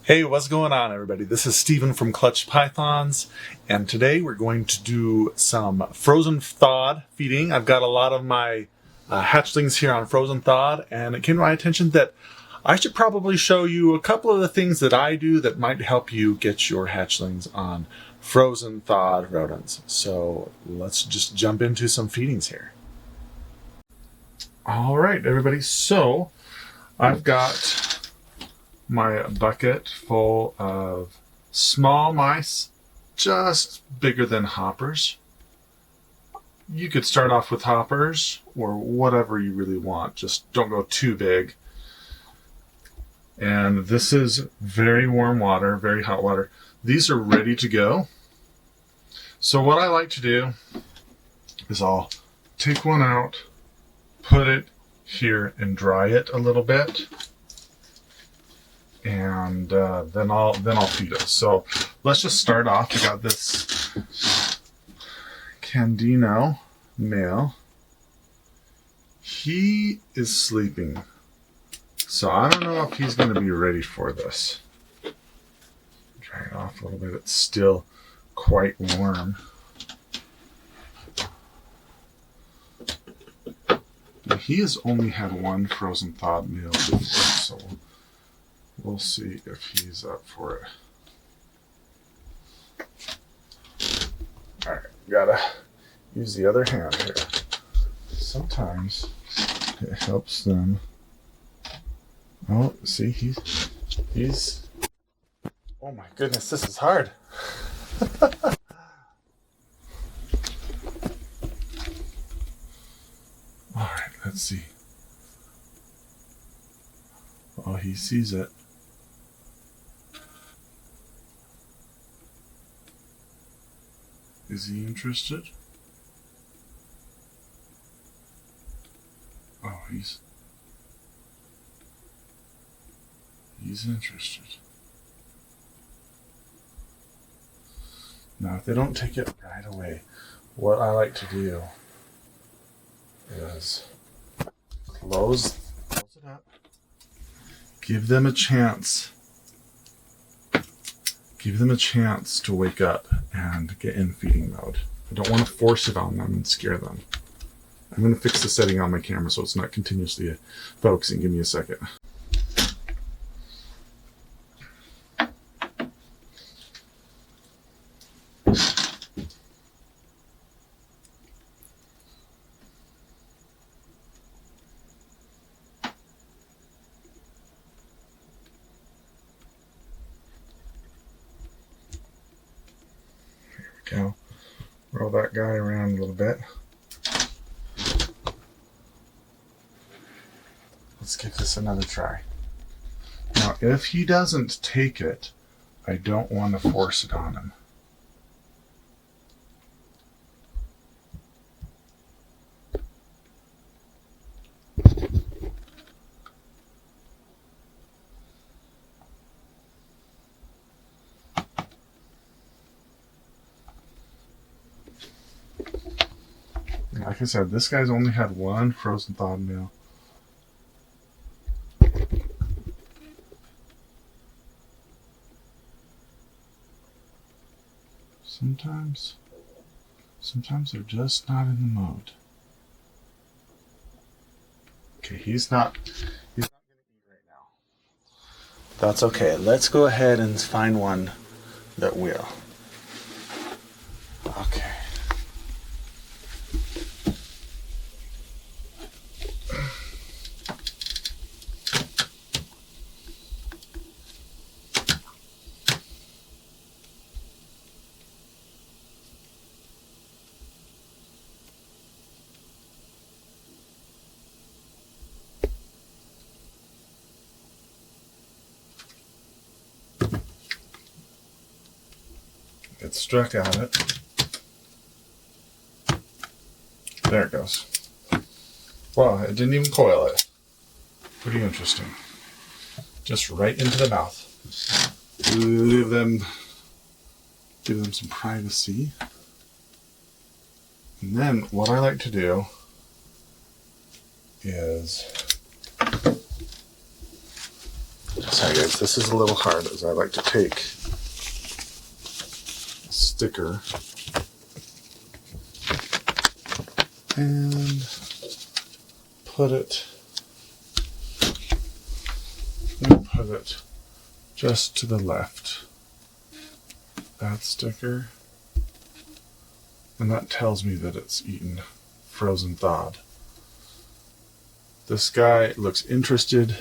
Hey, what's going on, everybody? This is Steven from Clutch Pythons, and today we're going to do some frozen thawed feeding. I've got a lot of my hatchlings here on frozen thawed, and it came to my attention that I should probably show you a couple of the things that I do that might help you get your hatchlings on frozen thawed rodents. So let's just jump into some feedings here. All right, everybody. So I've got my bucket full of small mice, just bigger than hoppers. You could start off with hoppers or whatever you really want. Just don't go too big. And this is very warm water, very hot water. These are ready to go. So what I like to do is I'll take one out, put it here and dry it a little bit. And then I'll feed it. So let's just start off. We got this Candino male. He is sleeping, so I don't know if he's going to be ready for this. Dry it off a little bit. It's still quite warm. Now, he has only had one frozen thawed meal before, so we'll see if he's up for it. Alright, gotta use the other hand here. Sometimes it helps them. Oh, see, he's oh my goodness, this is hard. Alright, let's see. Oh, he sees it. Is he interested? Oh, he's interested. Now, if they don't take it right away, what I like to do is close it up, give them a chance. Give them a chance to wake up and get in feeding mode. I don't want to force it on them and scare them. I'm going to fix the setting on my camera so it's not continuously focusing. Give me a second. Go. Roll that guy around a little bit. Let's give this another try. Now, if he doesn't take it, I don't want to force it on him. Like I said, this guy's only had one frozen thawed meal. Sometimes they're just not in the mode. Okay, he's not going to eat right now. That's okay. Let's go ahead and find one that will. Okay. It struck at it. There it goes. Wow, it didn't even coil it. Pretty interesting. Just right into the mouth. Give them some privacy. And then what I like to do is Sorry guys, this is a little hard as I like to take a sticker and put it just to the left. That sticker. And that tells me that it's eaten frozen thawed. This guy looks interested,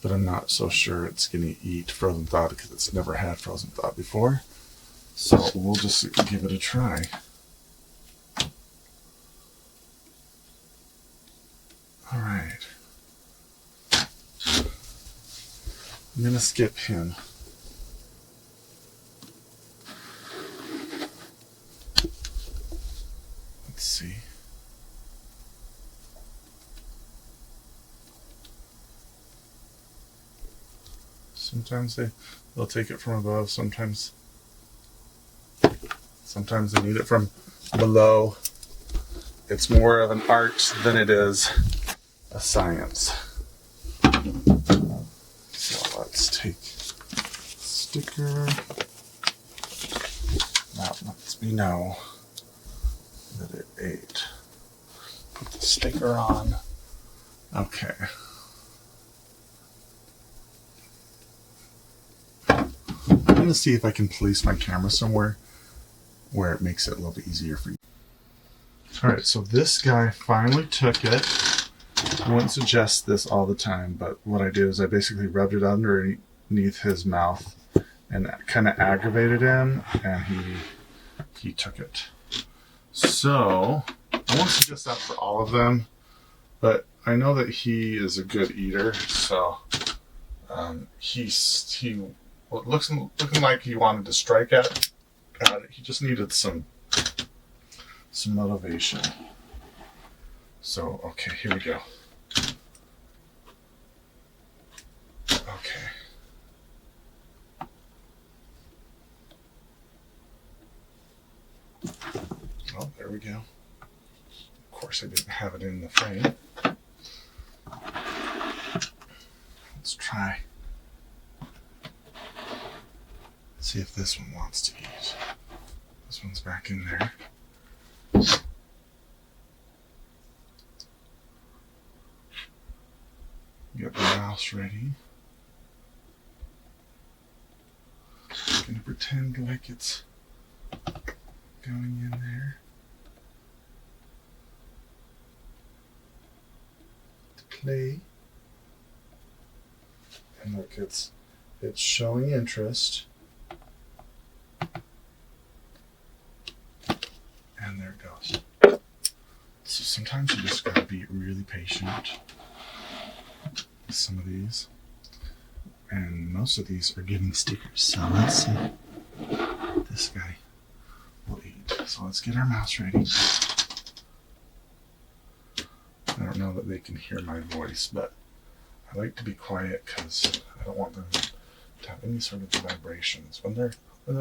but I'm not so sure it's going to eat frozen thawed because it's never had frozen thawed before. So we'll just give it a try. All right. I'm going to skip him. Let's see. Sometimes they'll take it from above, sometimes they need it from below. It's more of an art than it is a science. So let's take sticker. That lets me know that it ate. Put the sticker on. Okay. I'm going to see if I can place my camera somewhere where it makes it a little bit easier for you. Alright, so this guy finally took it. I wouldn't suggest this all the time, but what I did is I basically rubbed it underneath his mouth and kind of aggravated him, and he took it. So, I won't suggest that for all of them, but I know that he is a good eater, so looking like he wanted to strike at it. He just needed some motivation. So, okay, here we go. Okay. Oh, there we go. Of course, I didn't have it in the frame. Let's try. See if this one wants to eat. This one's back in there. Get the mouse ready. I'm gonna pretend like it's going in there to play. And look, it's showing interest. And there it goes. So sometimes you just gotta be really patient with some of these. And most of these are getting stickers. So let's see. This guy will eat. So let's get our mouse ready. I don't know that they can hear my voice, but I like to be quiet because I don't want them to have any sort of vibrations. When they're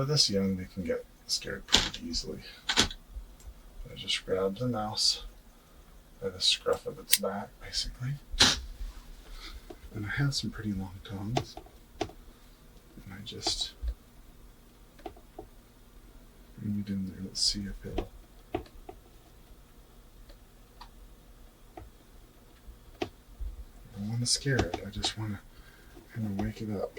this young, they can get scared pretty easily. I just grab the mouse by the scruff of its back, basically. And I have some pretty long tongues. And I just bring it in there. Let's see if it'll. I don't want to scare it. I just want to kind of wake it up.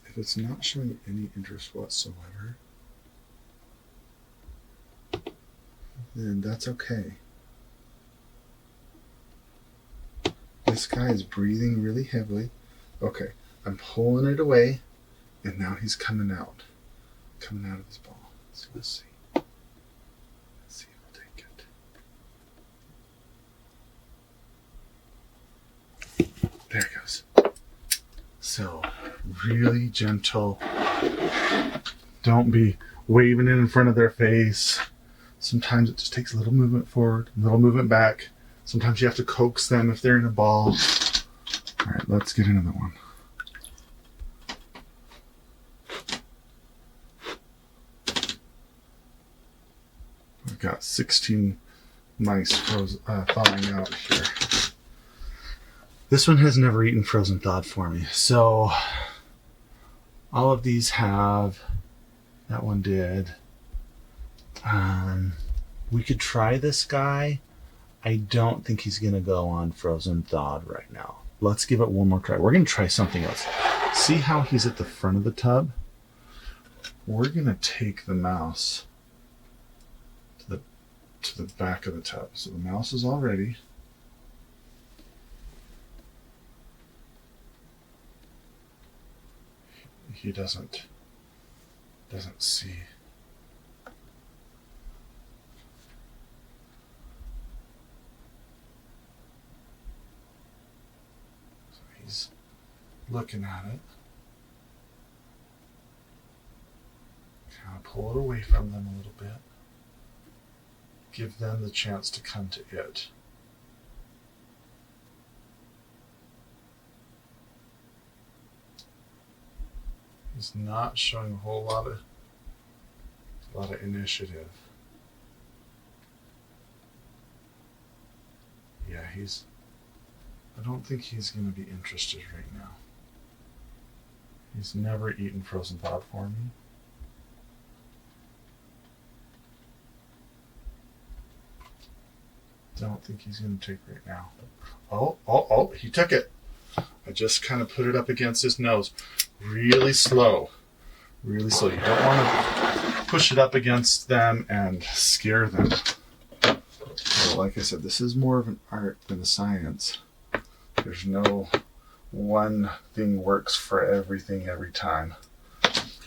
If it's not showing any interest whatsoever, then that's okay. This guy is breathing really heavily. Okay, I'm pulling it away, and now he's coming out of his ball. So let's see. Let's see if he'll take it. There it goes. So, really gentle. Don't be waving it in front of their face. Sometimes it just takes a little movement forward, a little movement back. Sometimes you have to coax them if they're in a ball. All right, let's get another one. got 16 mice thawing out here. This one has never eaten frozen thawed for me. So all of these have. That one did. We could try this guy. I don't think he's going to go on frozen thawed right now. Let's give it one more try. We're going to try something else. See how he's at the front of the tub? We're going to take the mouse to the back of the tub. So the mouse is all ready. He doesn't see. So he's looking at it. Kind of pull it away from them a little bit. Give them the chance to come to it. He's not showing a whole lot of initiative. Yeah, I don't think he's going to be interested right now. He's never eaten frozen thawed for me. Don't think he's going to take right now. Oh, he took it. I just kind of put it up against his nose. Really slow. Really slow. You don't want to push it up against them and scare them. So like I said, this is more of an art than a science. There's no one thing works for everything every time.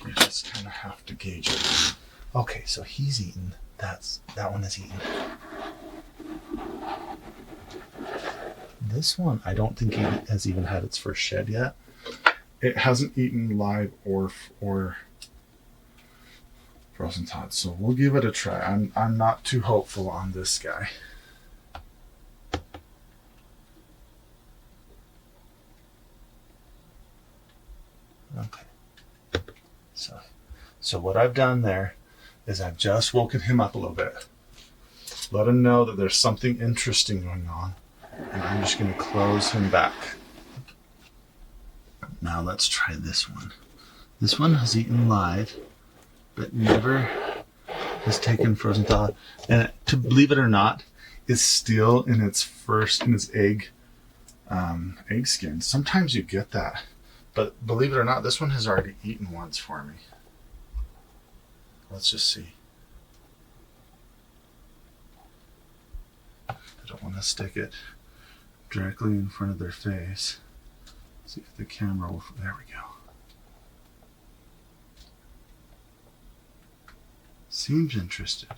You just kind of have to gauge it. Okay, so he's eaten. That one is eaten. This one, I don't think it has even had its first shed yet. It hasn't eaten live or frozen thawed, so we'll give it a try. I'm not too hopeful on this guy. Okay. So what I've done there is I've just woken him up a little bit. Let him know that there's something interesting going on. And I'm just going to close him back. Now let's try this one. This one has eaten live, but never has taken frozen thawed. And to believe it or not, is still in its egg skin. Sometimes you get that, but believe it or not, this one has already eaten once for me. Let's just see. I don't want to stick it directly in front of their face. See if the camera will. There we go. Seems interested.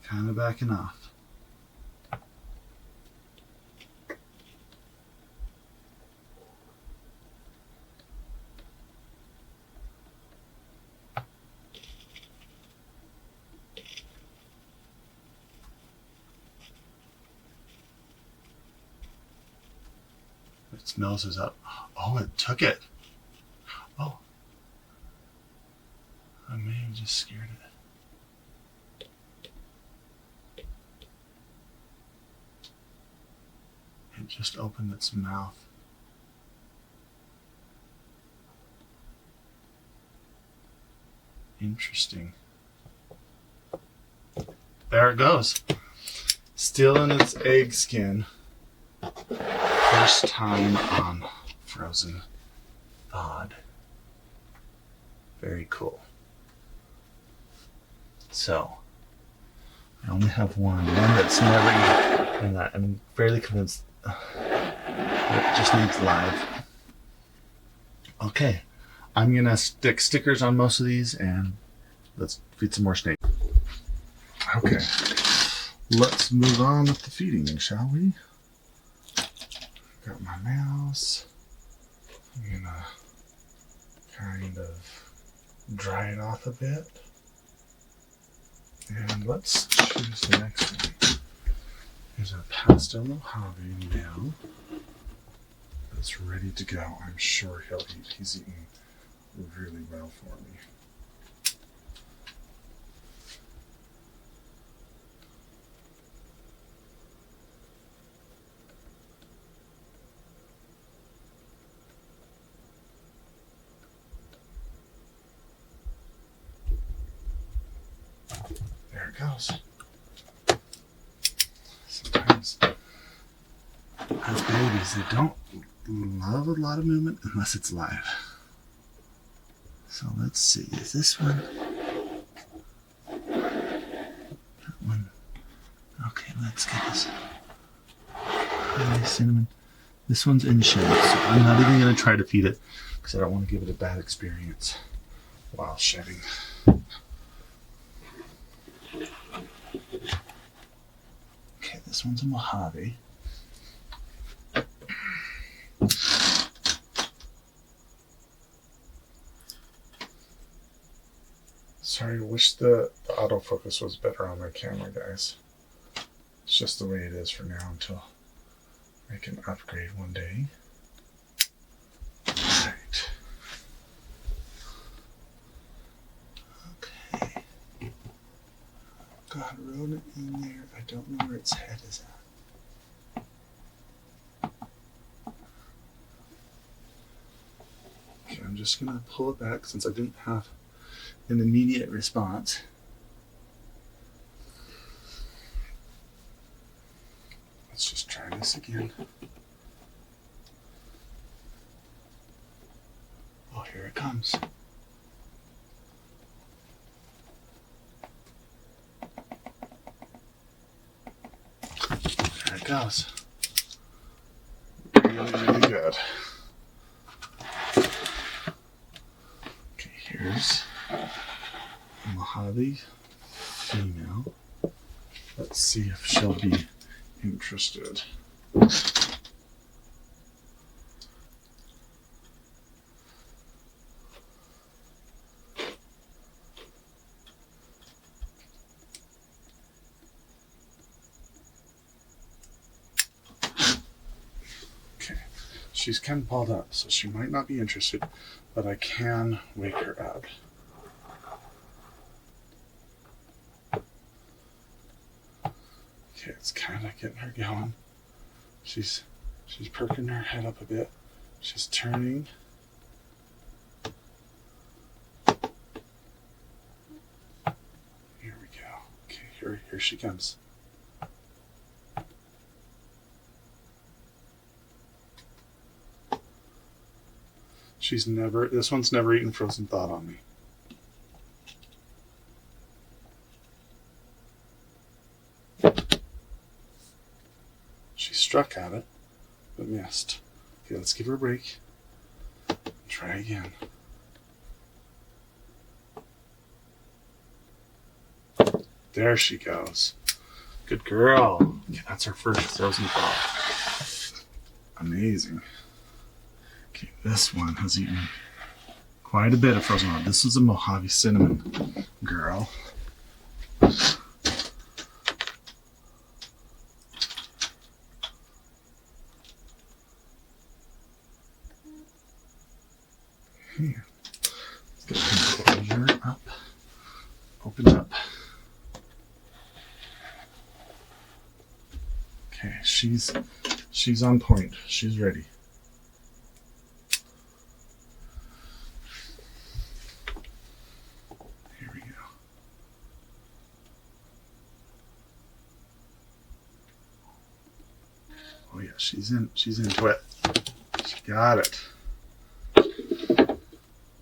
Kind of backing off. Its nose is up. Oh, it took it. Oh. I may have just scared it. It just opened its mouth. Interesting. There it goes. Still in its egg skin. First time on frozen thawed. Very cool. So, I only have one that's never eaten, and I'm fairly convinced it just needs live. Okay, I'm gonna stick stickers on most of these, and let's feed some more snake. Okay, let's move on with the feeding, shall we? Got my mouse. I'm gonna kind of dry it off a bit. And let's choose the next one. Here's a pastel mojave now. That's ready to go. I'm sure he'll eat. He's eating really well for me. it goes. Sometimes as babies, they don't love a lot of movement unless it's live. So let's see, is this one? That one. Okay, let's get this. Nice cinnamon. This one's in shed, so I'm not even going to try to feed it because I don't want to give it a bad experience while shedding. Okay, this one's a Mojave. Sorry, I wish the autofocus was better on my camera, guys. It's just the way it is for now until I can upgrade one day. Alright. Okay. Got a rodent in there. I don't know where its head is at. Okay, I'm just gonna pull it back since I didn't have an immediate response. Let's just try this again. Oh, here it comes. There it goes. Really, really good. Okay, here's a Mojave female. Let's see if she'll be interested. Okay, she's kind of balled up, so she might not be interested, but I can wake her up. Okay, it's kind of getting her going. She's perking her head up a bit. She's turning. Here we go. Okay, here she comes. This one's never eaten frozen thawed on me. She struck at it, but missed. Okay, let's give her a break. Try again. There she goes. Good girl. Okay, that's our first frozen thawed. Amazing. Okay, this one has eaten quite a bit of frozen thawed. This is a Mojave cinnamon girl. Here. Let's get her up. Open up. Okay, she's on point. She's ready. Here we go. Oh yeah, she's into it. She got it.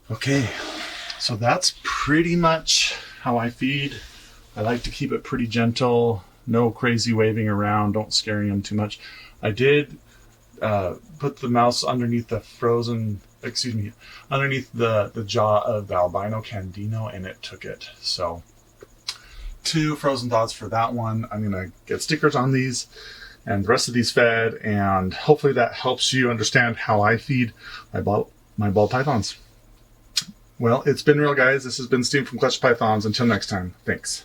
Okay, so that's pretty much how I feed. I like to keep it pretty gentle, no crazy waving around, don't scare him too much. I did put the mouse underneath the underneath the jaw of the albino candino, and it took it. So 2 frozen thaweds for that one. I'm gonna get stickers on these and the rest of these fed, and hopefully that helps you understand how I feed my ball pythons. Well, it's been real, guys. This has been Steve from Clutch Pythons. Until next time, thanks.